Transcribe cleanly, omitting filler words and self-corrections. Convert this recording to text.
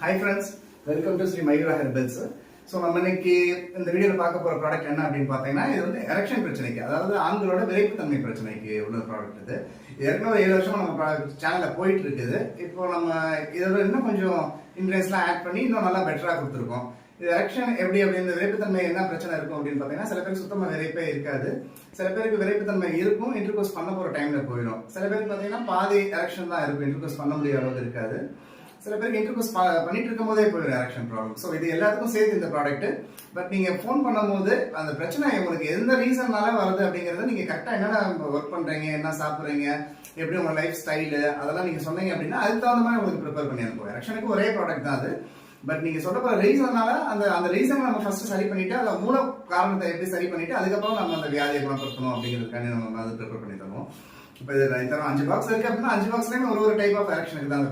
Hi friends, welcome to Sri Mayura Herbals. So நம்ம இன்னைக்கு இந்த வீடியோவில் பார்க்க போகிற ப்ராடக்ட் என்ன அப்படின்னு பார்த்தீங்கன்னா இது வந்து எரெக்ஷன் பிரச்சனைக்கு, அதாவது ஆண்களோட விரைப்புத்தன்மை பிரச்சனைக்கு உள்ள ப்ராடக்ட் இது. ஏற்கனவே 7 வருஷமா நம்ம சேனலில் போயிட்டு இருக்குது. இப்போ நம்ம இதோட இன்னும் கொஞ்சம் இன்க்ரீடியன்ஸ்லாம் ஆட் பண்ணி இன்னும் நல்லா பெட்டராக கொடுத்துருக்கோம். இது எரெக்ஷன் எப்படி அப்படி இந்த விரைப்புத்தன்மை என்ன பிரச்சனை இருக்கும் அப்படின்னு பார்த்தீங்கன்னா, சில பேருக்கு சுத்தமாக விரைப்பே இருக்காது, சில பேருக்கு விரைப்புத்தன்மை இருக்கும், இன்டர்கோர்ஸ் பண்ண போகிற டைமில் போயிடும். சில பேருக்கு பார்த்தீங்கன்னா பாதி எரெக்ஷன் தான் இருக்கும், இன்டர்கோர்ஸ் பண்ண முடியாத அளவுக்கு இருக்காது. சில பேருக்கு இன்டர்கோர்ஸ் பண்ணிட்டு இருக்கும் போதே போயிடும் எரெக்ஷன் ப்ராப்ளம். ஸோ இது எல்லாத்துக்கும் சேர்த்து இந்த ப்ராடக்ட். பட் நீங்க ஃபோன் பண்ணும்போது அந்த பிரச்சனை உங்களுக்கு எந்த ரீசன்னால வருது அப்படிங்கறத நீங்க கரெக்டா என்னென்ன ஒர்க் பண்றீங்க, என்ன சாப்பிடுறீங்க, எப்படி உங்க லைஃப் ஸ்டைலு அதெல்லாம் நீங்க சொன்னீங்க அப்படின்னா அதுக்கு தகுந்த மாதிரி உங்களுக்கு ப்ரிப்பேர் பண்ணி அனுப்புவோம். எரெக்ஷனுக்கு ஒரே ப்ராடக்ட் தான் அது. பட் நீங்க சொல்ற போற ரீசனால அந்த ரீசனை நம்ம ஃபர்ஸ்ட் சரி பண்ணிட்டு அந்த மூல காரணத்தை எப்படி சரி பண்ணிட்டு அதுக்கப்புறம் நம்ம அந்த வியாதியை குணப்படுத்தணும் அப்படிங்கிறதுக்காண்டி நம்ம அதை ப்ரிப்பேர் பண்ணி தருவோம். இப்போ இது 5 பாக்ஸ் இருக்கு அப்படின்னா 5 பாக்ஸ்லயுமே ஒரு டைப் ஆஃப் எரெக்ஷனுக்கு தான்